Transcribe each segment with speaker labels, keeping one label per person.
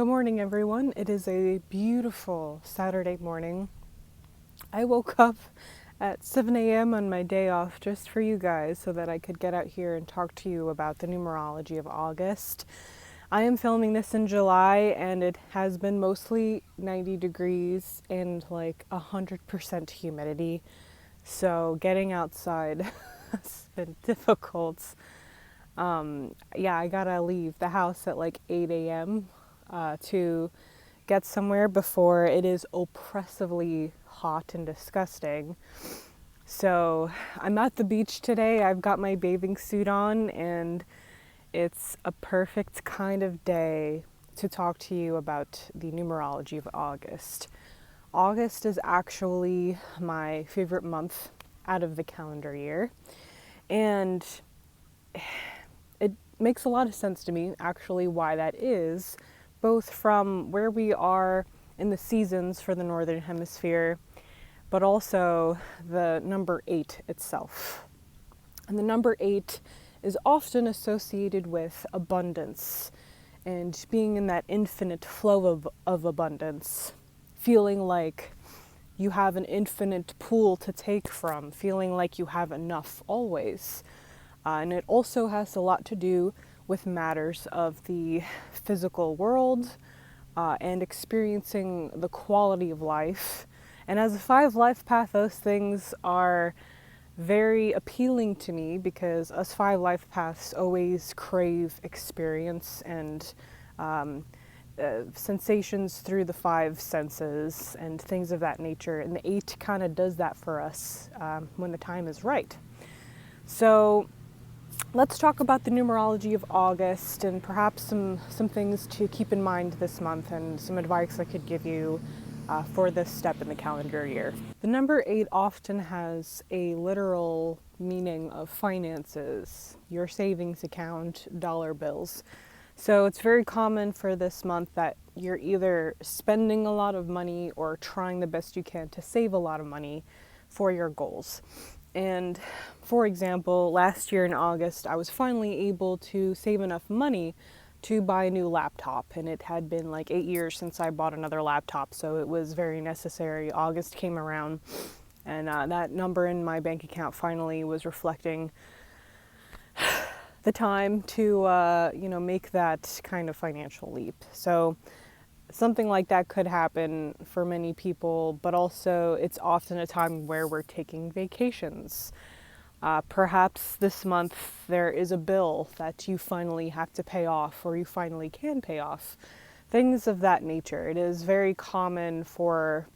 Speaker 1: Good morning, everyone. It is a beautiful Saturday morning. I woke up at 7 a.m. on my day off just for you guys so that I could get out here and talk to you about the Numerology of August. I am filming this in July and it has been mostly 90 degrees and like 100% humidity. So getting outside has been difficult. I gotta leave the house at like 8 a.m. To get somewhere before it is oppressively hot and disgusting. So I'm at the beach today. I've got my bathing suit on and it's a perfect kind of day to talk to you about the numerology of August. August is actually my favorite month out of the calendar year, and it makes a lot of sense to me actually why that is, both from where we are in the seasons for the Northern Hemisphere, but also the number 8 itself. And the number 8 is often associated with abundance and being in that infinite flow of abundance, feeling like you have an infinite pool to take from, feeling like you have enough always. And it also has a lot to do with matters of the physical world and experiencing the quality of life. And as a 5 life path, those things are very appealing to me because us 5 life paths always crave experience and sensations through the 5 senses and things of that nature. And the 8 kind of does that for us when the time is right. So let's talk about the numerology of August and perhaps some things to keep in mind this month and some advice I could give you for this step in the calendar year. The number 8 often has a literal meaning of finances, your savings account, dollar bills. So it's very common for this month that you're either spending a lot of money or trying the best you can to save a lot of money for your goals. And for example, last year in August, I was finally able to save enough money to buy a new laptop. And it had been like 8 years since I bought another laptop, so it was very necessary. August came around, and that number in my bank account finally was reflecting the time to, make that kind of financial leap. So something like that could happen for many people, but also it's often a time where we're taking vacations. Perhaps this month there is a bill that you finally have to pay off or you finally can pay off. Things of that nature. It is very common for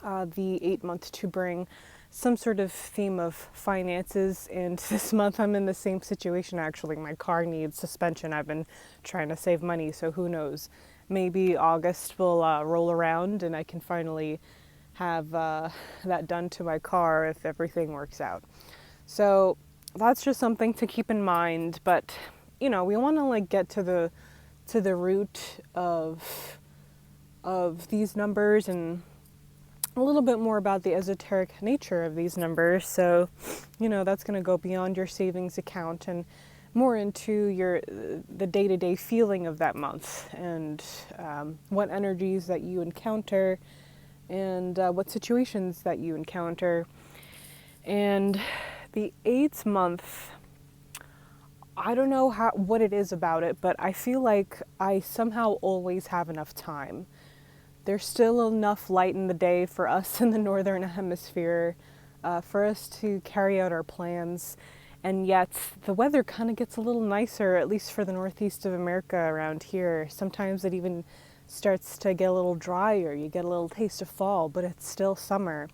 Speaker 1: the 8 month to bring some sort of theme of finances, and this month I'm in the same situation actually. My car needs suspension. I've been trying to save money, so who knows. Maybe August will roll around and I can finally have that done to my car if everything works out. So that's just something to keep in mind. But we want to get to the root of these numbers and a little bit more about the esoteric nature of these numbers. So that's going to go beyond your savings account and more into the day-to-day feeling of that month and what energies that you encounter and what situations that you encounter. And the 8th month, I don't know what it is about it, but I feel like I somehow always have enough time. There's still enough light in the day for us in the Northern Hemisphere for us to carry out our plans. And yet the weather kind of gets a little nicer, at least for the Northeast of America around here. Sometimes it even starts to get a little drier. You get a little taste of fall, but it's still summer.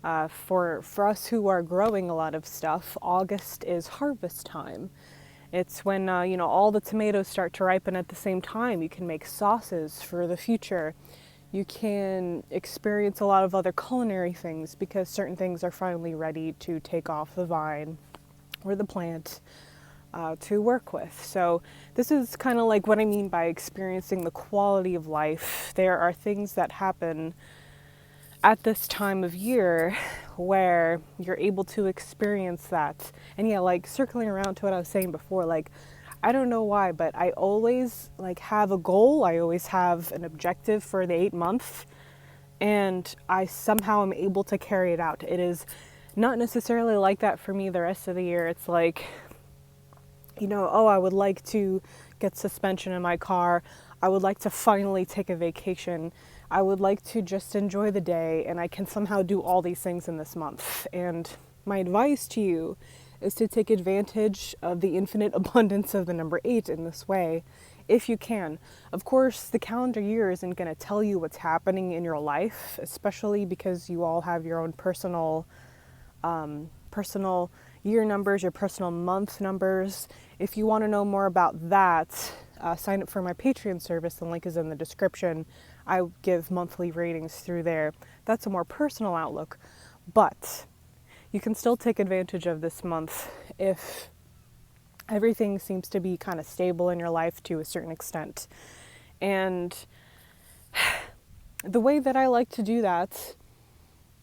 Speaker 1: For us who are growing a lot of stuff, August is harvest time. It's when, all the tomatoes start to ripen at the same time. You can make sauces for the future. You can experience a lot of other culinary things because certain things are finally ready to take off the vine or the plant to work with. So this is kind of like what I mean by experiencing the quality of life. There are things that happen at this time of year where you're able to experience that. And circling around to what I was saying before, I don't know why, but I always like have a goal. I always have an objective for the 8 month, and I somehow am able to carry it out. It is not necessarily like that for me the rest of the year. It's like, oh, I would like to get suspension in my car. I would like to finally take a vacation. I would like to just enjoy the day, and I can somehow do all these things in this month. And my advice to you is to take advantage of the infinite abundance of the number 8 in this way, if you can. Of course, the calendar year isn't going to tell you what's happening in your life, especially because you all have your own personal year numbers, your personal month numbers. If you want to know more about that, sign up for my Patreon service. The link is in the description. I give monthly readings through there. That's a more personal outlook, but you can still take advantage of this month if everything seems to be kind of stable in your life to a certain extent. And the way that I like to do that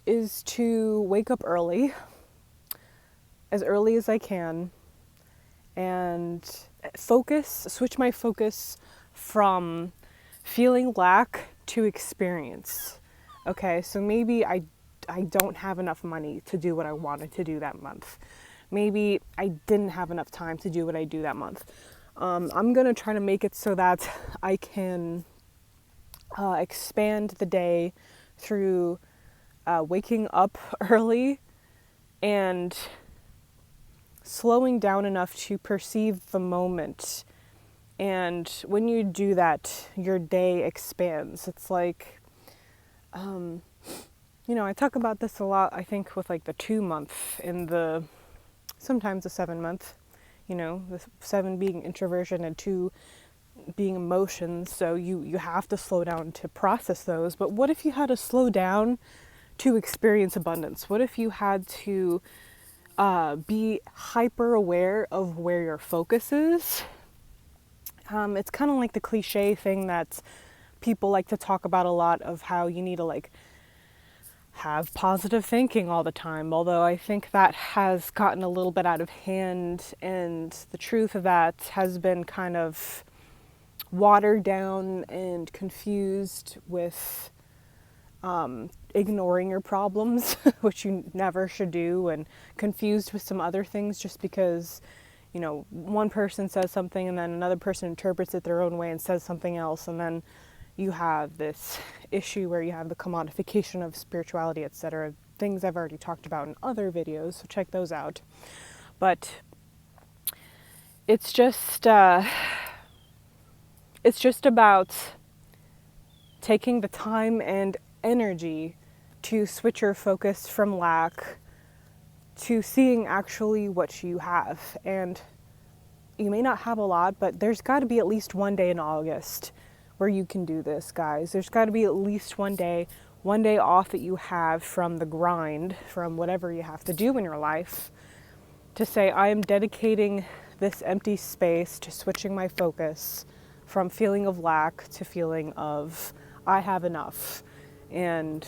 Speaker 1: is to wake up early, as early as I can, and switch my focus from feeling lack to experience. Okay, so maybe I don't have enough money to do what I wanted to do that month. Maybe I didn't have enough time to do what I do that month. I'm going to try to make it so that I can expand the day through waking up early and slowing down enough to perceive the moment. And when you do that, your day expands. It's like, I talk about this a lot, I think, with like the 2 month and sometimes the 7 month, the 7 being introversion and 2 being emotions. So you have to slow down to process those. But what if you had to slow down to experience abundance? What if you had to be hyper aware of where your focus is? It's kind of like the cliche thing that people like to talk about a lot, of how you need to like have positive thinking all the time, although I think that has gotten a little bit out of hand, and the truth of that has been kind of watered down and confused with ignoring your problems, which you never should do, and confused with some other things just because, one person says something and then another person interprets it their own way and says something else, and then you have this issue where you have the commodification of spirituality, etc. Things I've already talked about in other videos, so check those out. But it's just about taking the time and energy to switch your focus from lack to seeing actually what you have. And you may not have a lot, but there's got to be at least one day in August where you can do this, guys. There's got to be at least one day off that you have from the grind, from whatever you have to do in your life, to say, I am dedicating this empty space to switching my focus from feeling of lack to feeling of I have enough. And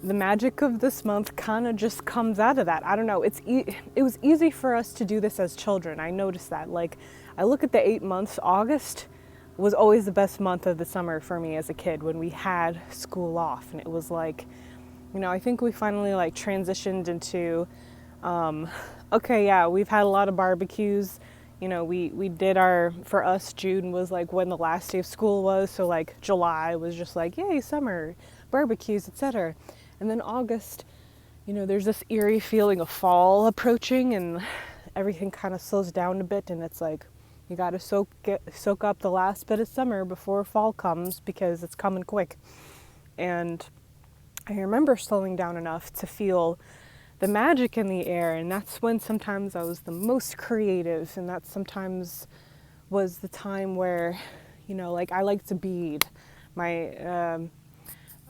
Speaker 1: the magic of this month kind of just comes out of that. I don't know. It was easy for us to do this as children. I noticed that. Like, I look at the 8 months. August was always the best month of the summer for me as a kid, when we had school off. And it was like, I think we finally like transitioned into, okay, yeah, we've had a lot of barbecues. We did for us, June was like when the last day of school was. So like July was just like, yay, summer, barbecues, etc. And then August, there's this eerie feeling of fall approaching, and everything kind of slows down a bit, and it's like you got to soak up the last bit of summer before fall comes, because it's coming quick. And I remember slowing down enough to feel the magic in the air, and that's when sometimes I was the most creative, and that sometimes was the time where, like I like to bead.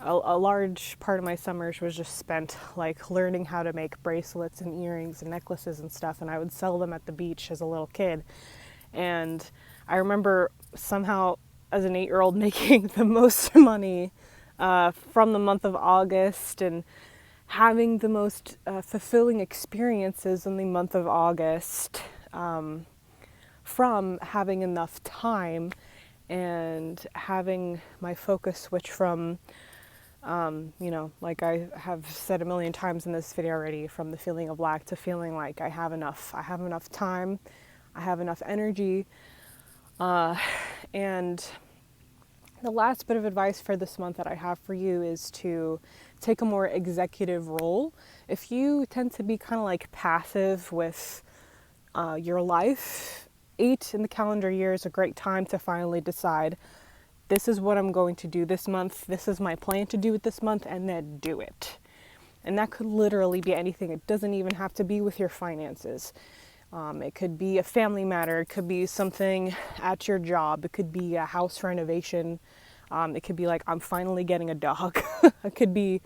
Speaker 1: A large part of my summers was just spent like learning how to make bracelets and earrings and necklaces and stuff, and I would sell them at the beach as a little kid. And I remember somehow as an 8-year-old making the most money from the month of August, and having the most fulfilling experiences in the month of August, from having enough time and having my focus switch from, like I have said a million times in this video already, from the feeling of lack to feeling like I have enough time, I have enough energy. And the last bit of advice for this month that I have for you is to take a more executive role. If you tend to be kind of like passive with your life, 8 in the calendar year is a great time to finally decide, this is what I'm going to do this month, this is my plan to do it this month, and then do it. And that could literally be anything. It doesn't even have to be with your finances. It could be a family matter. It could be something at your job. It could be a house renovation. It could be like, I'm finally getting a dog. It could be,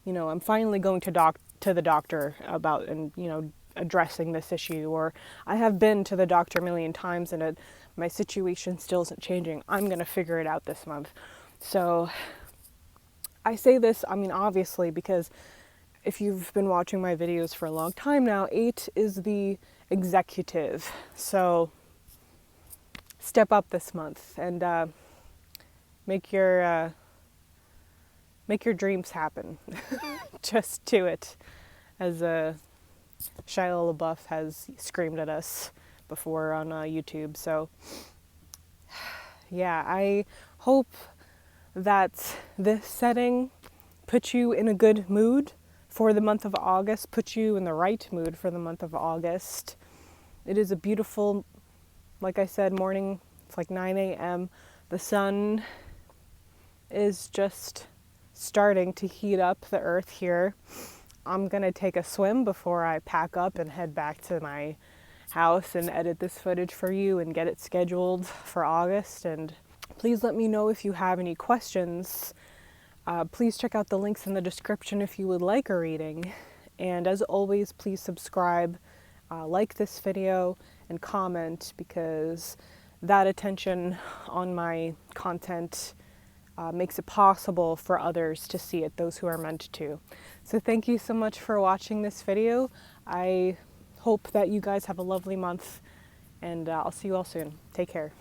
Speaker 1: I'm finally going to the doctor about, and, addressing this issue. Or I have been to the doctor a million times and my situation still isn't changing. I'm going to figure it out this month. So I say this, obviously, because if you've been watching my videos for a long time now, 8 is the executive. So step up this month and make your dreams happen. Just do it, as Shia LaBeouf has screamed at us before on YouTube. So yeah, I hope that this setting puts you in a good mood for the month of August, puts you in the right mood for the month of August. It is a beautiful, like I said, morning. It's like 9 a.m. The sun is just starting to heat up the earth here. I'm going to take a swim before I pack up and head back to my house and edit this footage for you and get it scheduled for August. And please let me know if you have any questions. Please check out the links in the description if you would like a reading. And as always, please subscribe, like this video, and comment, because that attention on my content makes it possible for others to see it, those who are meant to. So thank you so much for watching this video. I hope that you guys have a lovely month, and I'll see you all soon. Take care.